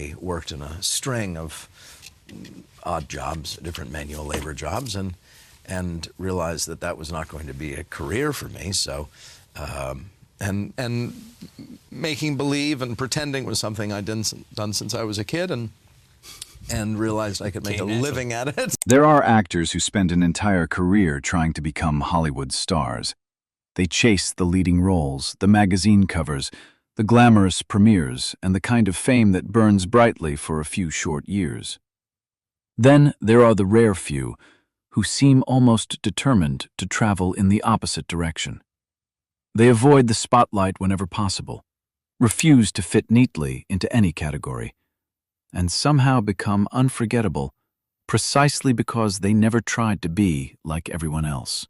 I worked in a string of odd jobs, different manual labor jobs, and realized that that was not going to be a career for me. So, and making believe and pretending was something I'd done since I was a kid, and realized I could make a living at it. There are actors who spend an entire career trying to become Hollywood stars. They chase the leading roles, the magazine covers, the glamorous premieres, and the kind of fame that burns brightly for a few short years. Then there are the rare few who seem almost determined to travel in the opposite direction. They avoid the spotlight whenever possible, refuse to fit neatly into any category, and somehow become unforgettable precisely because they never tried to be like everyone else.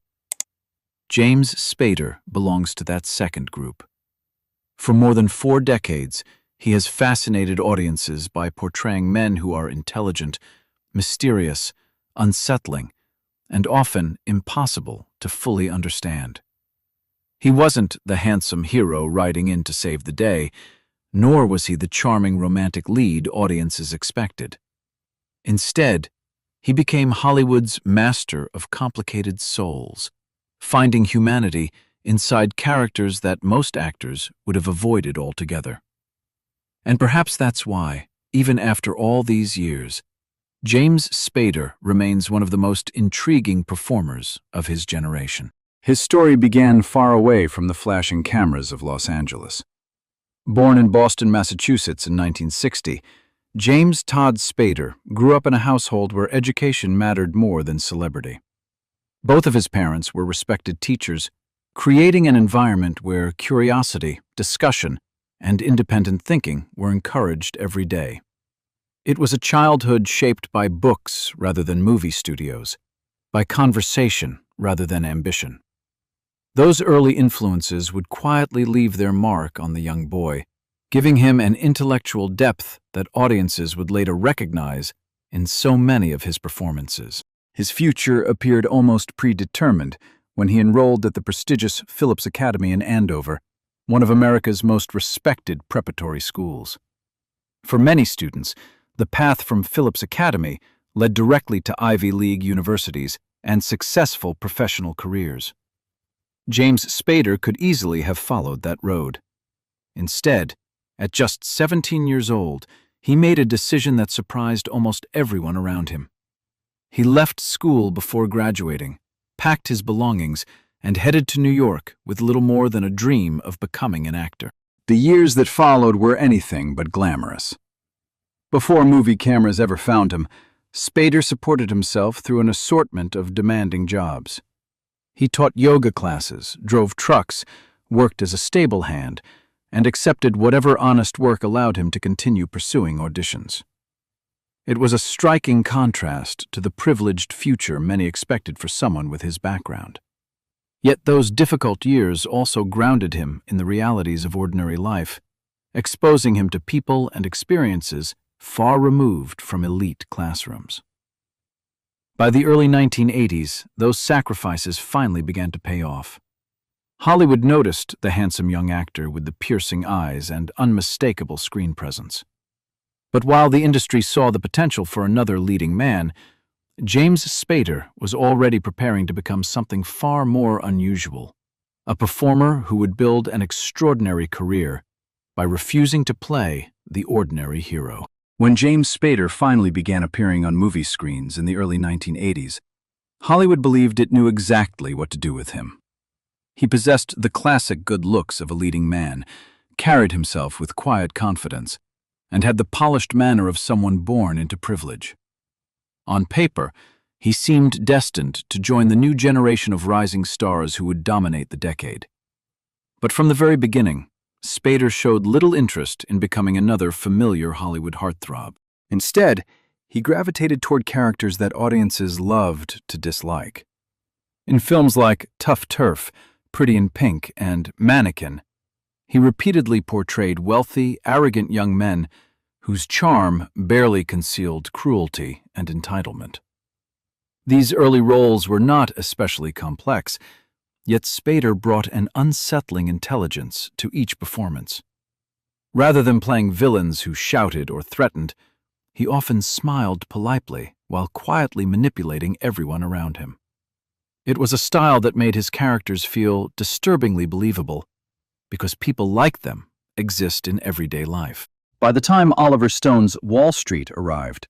James Spader belongs to that second group. For more than 4 decades, he has fascinated audiences by portraying men who are intelligent, mysterious, unsettling, and often impossible to fully understand. He wasn't the handsome hero riding in to save the day, nor was he the charming romantic lead audiences expected. Instead, he became Hollywood's master of complicated souls, finding humanity inside characters that most actors would have avoided altogether. And perhaps that's why, even after all these years, James Spader remains one of the most intriguing performers of his generation. His story began far away from the flashing cameras of Los Angeles. Born in Boston, Massachusetts in 1960, James Todd Spader grew up in a household where education mattered more than celebrity. Both of his parents were respected teachers, creating an environment where curiosity, discussion, and independent thinking were encouraged every day. It was a childhood shaped by books rather than movie studios, by conversation rather than ambition. Those early influences would quietly leave their mark on the young boy, giving him an intellectual depth that audiences would later recognize in so many of his performances. His future appeared almost predetermined when he enrolled at the prestigious Phillips Academy in Andover, one of America's most respected preparatory schools. For many students, the path from Phillips Academy led directly to Ivy League universities and successful professional careers. James Spader could easily have followed that road. Instead, at just 17 years old, he made a decision that surprised almost everyone around him. He left school before graduating, packed his belongings, and headed to New York with little more than a dream of becoming an actor. The years that followed were anything but glamorous. Before movie cameras ever found him, Spader supported himself through an assortment of demanding jobs. He taught yoga classes, drove trucks, worked as a stable hand, and accepted whatever honest work allowed him to continue pursuing auditions. It was a striking contrast to the privileged future many expected for someone with his background. Yet those difficult years also grounded him in the realities of ordinary life, exposing him to people and experiences far removed from elite classrooms. By the early 1980s, those sacrifices finally began to pay off. Hollywood noticed the handsome young actor with the piercing eyes and unmistakable screen presence. But while the industry saw the potential for another leading man, James Spader was already preparing to become something far more unusual, a performer who would build an extraordinary career by refusing to play the ordinary hero. When James Spader finally began appearing on movie screens in the early 1980s, Hollywood believed it knew exactly what to do with him. He possessed the classic good looks of a leading man, carried himself with quiet confidence, and had the polished manner of someone born into privilege. On paper, he seemed destined to join the new generation of rising stars who would dominate the decade. But from the very beginning, Spader showed little interest in becoming another familiar Hollywood heartthrob. Instead, he gravitated toward characters that audiences loved to dislike. In films like Tough Turf, Pretty in Pink, and Mannequin, he repeatedly portrayed wealthy, arrogant young men whose charm barely concealed cruelty and entitlement. These early roles were not especially complex, yet Spader brought an unsettling intelligence to each performance. Rather than playing villains who shouted or threatened, he often smiled politely while quietly manipulating everyone around him. It was a style that made his characters feel disturbingly believable, because people like them exist in everyday life. By the time Oliver Stone's Wall Street arrived,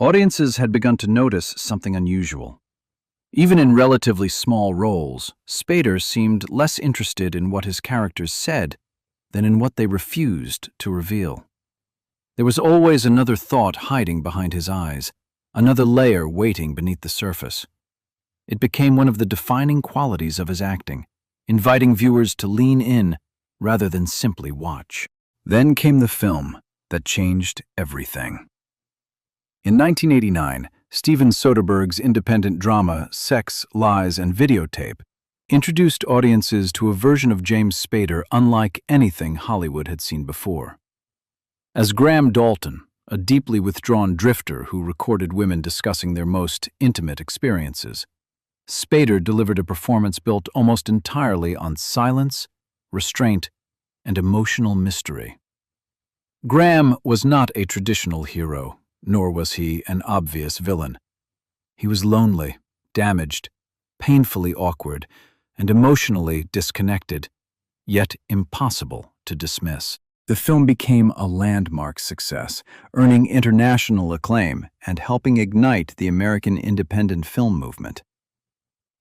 audiences had begun to notice something unusual. Even in relatively small roles, Spader seemed less interested in what his characters said than in what they refused to reveal. There was always another thought hiding behind his eyes, another layer waiting beneath the surface. It became one of the defining qualities of his acting, inviting viewers to lean in rather than simply watch. Then came the film that changed everything. In 1989, Steven Soderbergh's independent drama Sex, Lies, and Videotape introduced audiences to a version of James Spader unlike anything Hollywood had seen before. As Graham Dalton, a deeply withdrawn drifter who recorded women discussing their most intimate experiences, Spader delivered a performance built almost entirely on silence, restraint, and emotional mystery. Graham was not a traditional hero, nor was he an obvious villain. He was lonely, damaged, painfully awkward, and emotionally disconnected, yet impossible to dismiss. The film became a landmark success, earning international acclaim and helping ignite the American independent film movement.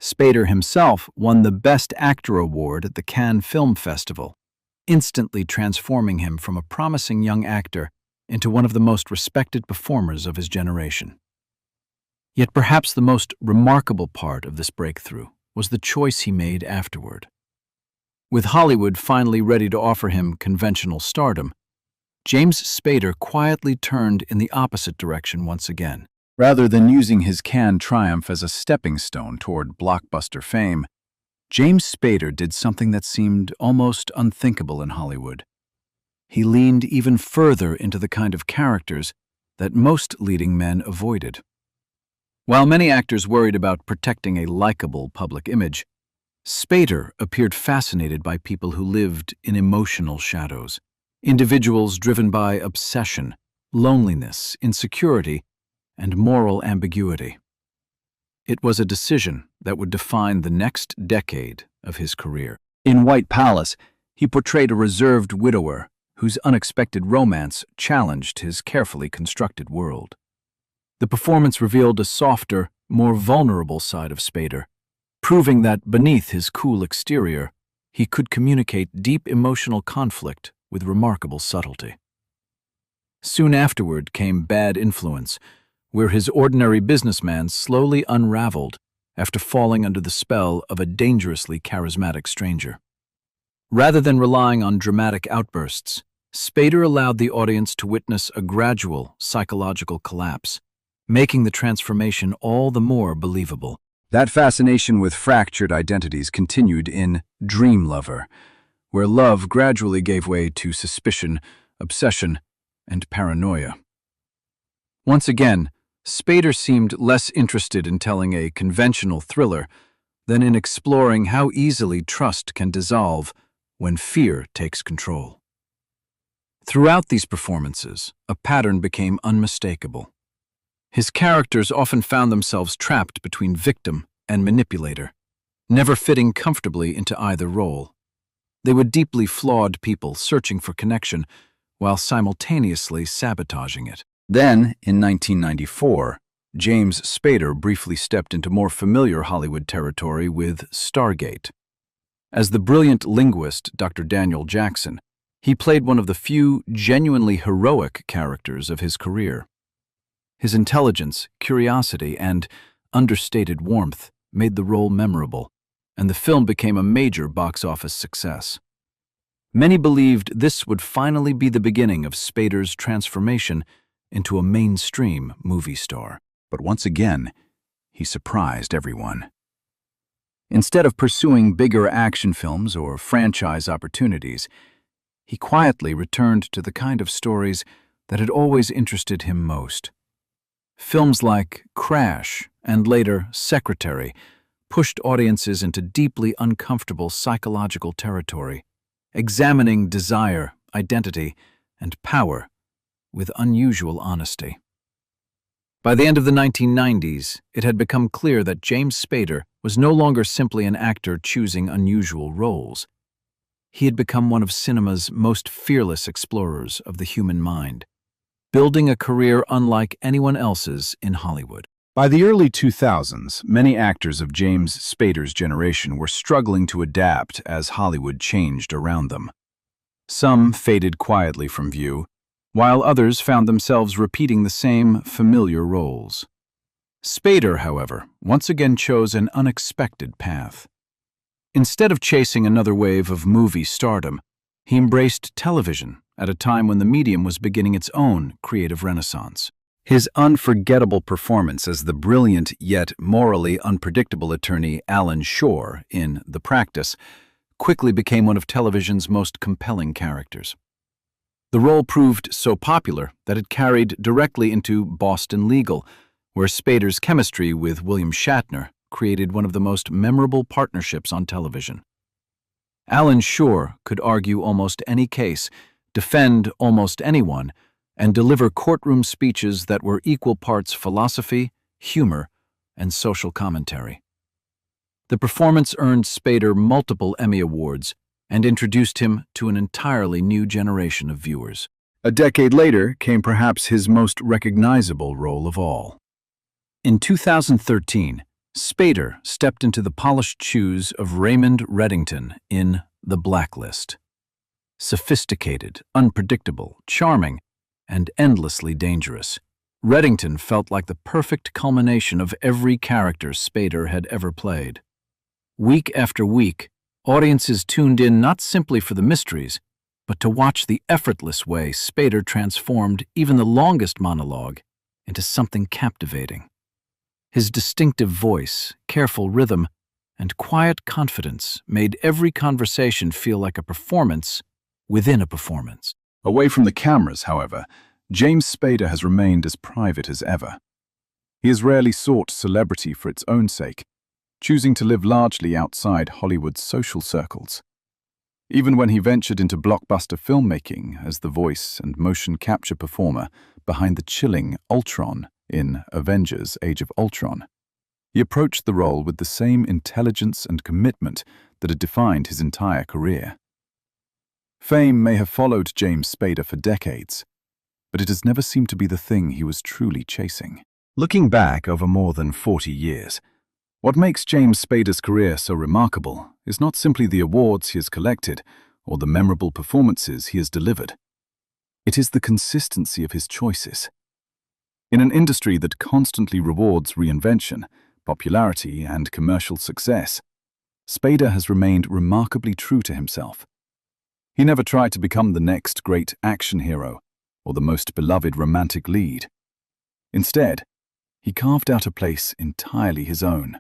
Spader himself won the Best Actor award at the Cannes Film Festival, instantly transforming him from a promising young actor into one of the most respected performers of his generation. Yet perhaps the most remarkable part of this breakthrough was the choice he made afterward. With Hollywood finally ready to offer him conventional stardom, James Spader quietly turned in the opposite direction once again. Rather than using his Cannes triumph as a stepping stone toward blockbuster fame, James Spader did something that seemed almost unthinkable in Hollywood. He leaned even further into the kind of characters that most leading men avoided. While many actors worried about protecting a likable public image, Spader appeared fascinated by people who lived in emotional shadows, individuals driven by obsession, loneliness, insecurity, and moral ambiguity. It was a decision that would define the next decade of his career. In White Palace, he portrayed a reserved widower whose unexpected romance challenged his carefully constructed world. The performance revealed a softer, more vulnerable side of Spader, proving that beneath his cool exterior, he could communicate deep emotional conflict with remarkable subtlety. Soon afterward came Bad Influence, where his ordinary businessman slowly unraveled after falling under the spell of a dangerously charismatic stranger. Rather than relying on dramatic outbursts, Spader allowed the audience to witness a gradual psychological collapse, making the transformation all the more believable. That fascination with fractured identities continued in Dream Lover, where love gradually gave way to suspicion, obsession, and paranoia. Once again, Spader seemed less interested in telling a conventional thriller than in exploring how easily trust can dissolve when fear takes control. Throughout these performances, a pattern became unmistakable. His characters often found themselves trapped between victim and manipulator, never fitting comfortably into either role. They were deeply flawed people searching for connection while simultaneously sabotaging it. Then, in 1994, James Spader briefly stepped into more familiar Hollywood territory with Stargate. As the brilliant linguist Dr. Daniel Jackson, he played one of the few genuinely heroic characters of his career. His intelligence, curiosity, and understated warmth made the role memorable, and the film became a major box office success. Many believed this would finally be the beginning of Spader's transformation into a mainstream movie star. But once again, he surprised everyone. Instead of pursuing bigger action films or franchise opportunities, he quietly returned to the kind of stories that had always interested him most. Films like Crash and later Secretary pushed audiences into deeply uncomfortable psychological territory, examining desire, identity, and power with unusual honesty. By the end of the 1990s, it had become clear that James Spader was no longer simply an actor choosing unusual roles. He had become one of cinema's most fearless explorers of the human mind, building a career unlike anyone else's in Hollywood. By the early 2000s, many actors of James Spader's generation were struggling to adapt as Hollywood changed around them. Some faded quietly from view, while others found themselves repeating the same familiar roles. Spader, however, once again chose an unexpected path. Instead of chasing another wave of movie stardom, he embraced television at a time when the medium was beginning its own creative renaissance. His unforgettable performance as the brilliant yet morally unpredictable attorney Alan Shore in The Practice quickly became one of television's most compelling characters. The role proved so popular that it carried directly into Boston Legal, where Spader's chemistry with William Shatner created one of the most memorable partnerships on television. Alan Shore could argue almost any case, defend almost anyone, and deliver courtroom speeches that were equal parts philosophy, humor, and social commentary. The performance earned Spader multiple Emmy Awards and introduced him to an entirely new generation of viewers. A decade later came perhaps his most recognizable role of all. In 2013, Spader stepped into the polished shoes of Raymond Reddington in The Blacklist. Sophisticated, unpredictable, charming, and endlessly dangerous, Reddington felt like the perfect culmination of every character Spader had ever played. Week after week, audiences tuned in not simply for the mysteries, but to watch the effortless way Spader transformed even the longest monologue into something captivating. His distinctive voice, careful rhythm, and quiet confidence made every conversation feel like a performance within a performance. Away from the cameras, however, James Spader has remained as private as ever. He has rarely sought celebrity for its own sake, choosing to live largely outside Hollywood's social circles. Even when he ventured into blockbuster filmmaking as the voice and motion capture performer behind the chilling Ultron in Avengers: Age of Ultron, he approached the role with the same intelligence and commitment that had defined his entire career. Fame may have followed James Spader for decades, but it has never seemed to be the thing he was truly chasing. Looking back over more than 40 years, what makes James Spader's career so remarkable is not simply the awards he has collected or the memorable performances he has delivered. It is the consistency of his choices. In an industry that constantly rewards reinvention, popularity, and commercial success, Spader has remained remarkably true to himself. He never tried to become the next great action hero or the most beloved romantic lead. Instead, he carved out a place entirely his own,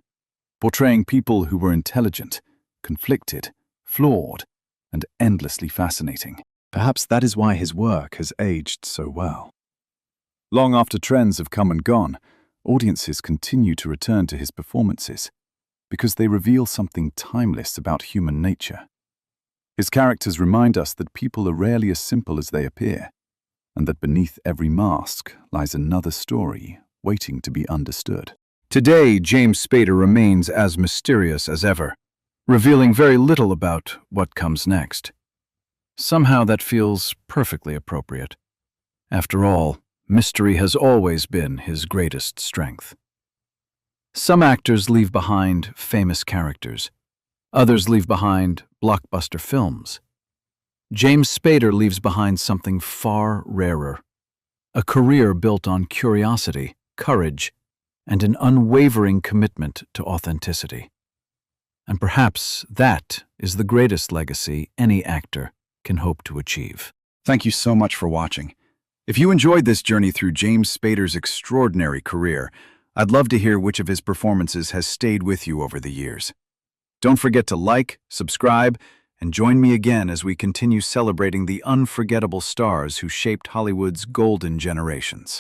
portraying people who were intelligent, conflicted, flawed, and endlessly fascinating. Perhaps that is why his work has aged so well. Long after trends have come and gone, audiences continue to return to his performances because they reveal something timeless about human nature. His characters remind us that people are rarely as simple as they appear, and that beneath every mask lies another story waiting to be understood. Today, James Spader remains as mysterious as ever, revealing very little about what comes next. Somehow that feels perfectly appropriate. After all, mystery has always been his greatest strength. Some actors leave behind famous characters. Others leave behind blockbuster films. James Spader leaves behind something far rarer, a career built on curiosity, courage, and an unwavering commitment to authenticity. And perhaps that is the greatest legacy any actor can hope to achieve. Thank you so much for watching. If you enjoyed this journey through James Spader's extraordinary career, I'd love to hear which of his performances has stayed with you over the years. Don't forget to like, subscribe, and join me again as we continue celebrating the unforgettable stars who shaped Hollywood's golden generations.